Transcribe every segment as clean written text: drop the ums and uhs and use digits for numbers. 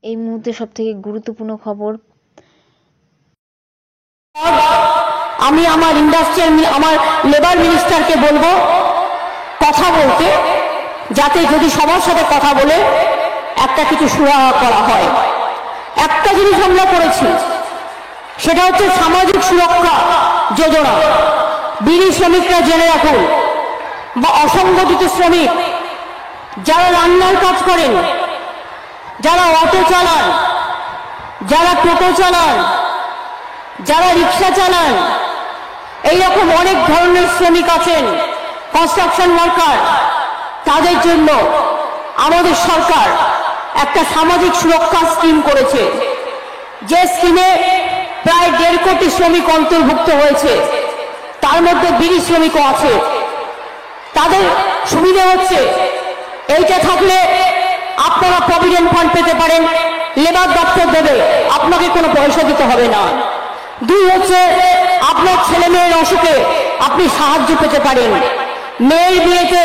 এই মুহূর্তে সবথেকে গুরুত্বপূর্ণ খবর। আমি আমার আমার লেবার মিনিস্টারকে বলবো কথা বলতে, যাতে যদি সবার সাথে কথা বলে একটা কিছু সুরাহা করা হয়। একটা জিনিস আমরা করেছি, সেটা হচ্ছে সামাজিক সুরক্ষা যোজনা। বিড়ি শ্রমিকরা জেনে রাখুন, বা অসংগঠিত শ্রমিক যারা রান্নার কাজ করেন, যারা অটো চালান, যারা টোটো চালান, যারা রিক্সা চালান, এইরকম অনেক ধরনের শ্রমিক আছেন, কনস্ট্রাকশন ওয়ার্কার, তাদের জন্য আমাদের সরকার একটা সামাজিক সুরক্ষা স্কিম করেছে, যে স্কিমে প্রায় 1.5 কোটি শ্রমিক অন্তর্ভুক্ত হয়েছে। তার মধ্যে বিড়ি শ্রমিকও আছে। তাদের সুবিধা হচ্ছে এইটা থাকলে আপনারা প্রভিডেন্ট ফান্ড পেতে পারেন, লেবার দপ্তর দেবে, আপনাকে কোনো পয়সা দিতে হবে না। 2 হচ্ছে আপনার ছেলে মেয়ের অসুখে আপনি সাহায্য পেতে পারেন, মেয়ের বিয়েতে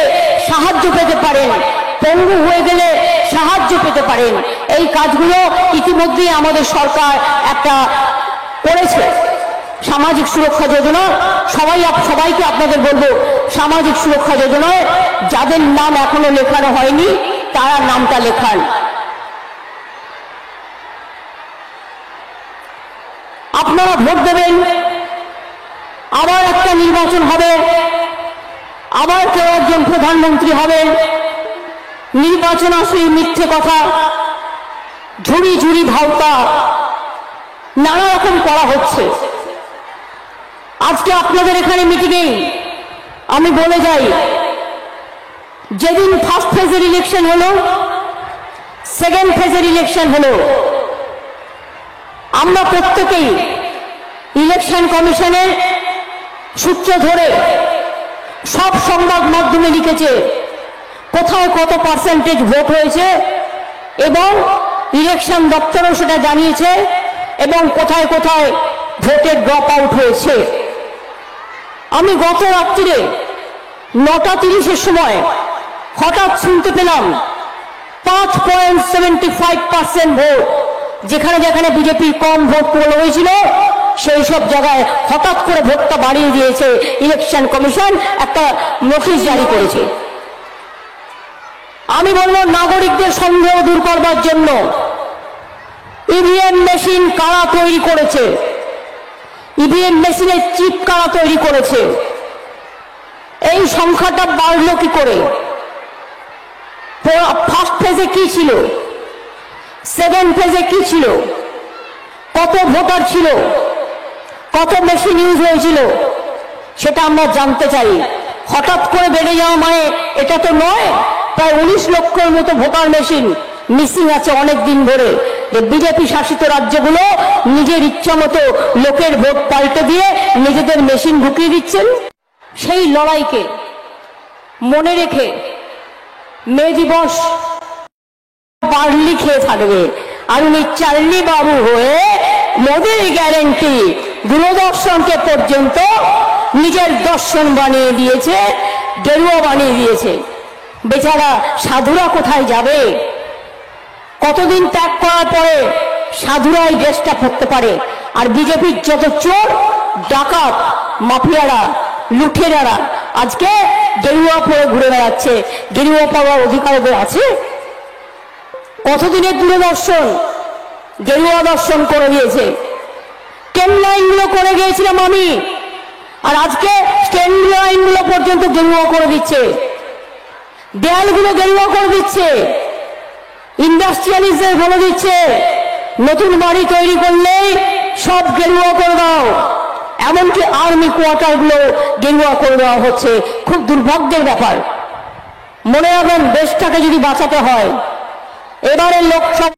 সাহায্য পেতে পারেন, পঙ্গু হয়ে গেলে সাহায্য পেতে পারেন। এই কাজগুলো ইতিমধ্যেই আমাদের সরকার একটা করেছে, সামাজিক সুরক্ষা যোজনা। সবাইকে আপনাদের বলবো, সামাজিক সুরক্ষা যোজনায় যাদের নাম এখনো লেখানো হয়নি তারা নামটা লেখান। আপনারা ভোট দেবেন, আবার একটা নির্বাচন হবে, আবার কেউ একজন প্রধানমন্ত্রী হবেন। নির্বাচন আসলে মিথ্যে কথা, ঝুড়ি ঝুড়ি ধাওতা, নানা রকম করা হচ্ছে। আজকে আপনাদের এখানে মিটিংয়ে আমি বলে যাই, যেদিন ফার্স্ট ফেজের ইলেকশন হলো, সেকেন্ড ফেজের ইলেকশন হলো, আমরা প্রত্যেকেই ইলেকশন কমিশনের সূত্র ধরে সব সংবাদ মাধ্যমে লিখেছে কোথায় কত পার্সেন্টেজ ভোট হয়েছে, এবং ইলেকশন দপ্তরও সেটা জানিয়েছে, এবং কোথায় কোথায় ভোটের ড্রপ আউট হয়েছে। আমি গত রাত্রিরে 9:30-এর সময় হঠাৎ শুনতে পেলাম 5.75% ভোট। যেখানে যেখানে বিজেপি কম ভোট পোল হয়েছিল সেই সব জায়গায় হঠাৎ করে ভোটটা বাড়িয়ে দিয়েছে ইলেকশন কমিশন, একটা নোটিশ জারি করেছে। আমি বলবো, নাগরিকদের সন্দেহ দূর করবার জন্য ইভিএম মেশিন কারা তৈরি করেছে, ইভিএম মেশিনের চিপ কারা তৈরি করেছে, এই সংখ্যাটা বাড়লো কি করে? ফার্স্ট ফেজে কি ছিল, সেকেন্ড ফেজে কি ছিল, কত ভোটার ছিল, কত মেশিন ইউজ হয়েছিল, সেটা আমরা জানতে চাই। হঠাৎ করে বেড়ে যাওয়া মানে এটা তো নয়। প্রায় 19 লক্ষের মতো ভোটার মেশিন মিসিং আছে অনেক দিন ধরে। বিজেপি শাসিত রাজ্যগুলো নিজের ইচ্ছা মতো লোকের ভোট পাল্টে দিয়ে নিজেদের মেশিন ঢুকিয়ে দিচ্ছেন। সেই লড়াইকে মনে রেখে মে দিবস বার্লি খেয়ে থাকবে, আর উনি চার্লি বাবু হয়ে মোদির গ্যারেন্টি দূরদর্শনকে পর্যন্ত নিজের দর্শন বানিয়ে দিয়েছে, গেরুয়া বানিয়ে দিয়েছে। বেচারা সাধুরা কোথায় যাবে? কতদিন ত্যাগ করার পরে সাধুরাই দেশটা পড়তে পারে? আর বিজেপির যত চোর ডাকাত মাফিয়ারা লুঠেরারা আজকে গেরুয়া পরে ঘুরে বেড়াচ্ছে। গেরুয়া পাওয়ার অধিকার ওদের আছে? কতদিনের দূরদর্শন গেরুয়া দর্শন করে দিয়েছে। ট্রেন লাইনগুলো করে গিয়েছিলাম আমি, আর আজকে ট্রেন লাইনগুলো পর্যন্ত গেরুয়া করে দিচ্ছে, দেয়ালগুলো গেরুয়া করে দিচ্ছে, ইন্ডাস্ট্রিয়ালিস্টদের বলে দিচ্ছে নতুন বাড়ি তৈরি করলেই সব গেরুয়া করে দাও। এমনকি আর্মি কোয়ার্টারগুলো গেরুয়া করে দেওয়া হচ্ছে। খুব দুর্ভাগ্যের ব্যাপার। মনে রাখবেন, দেশটাকে যদি বাঁচাতে হয়, এবারের লোকসভা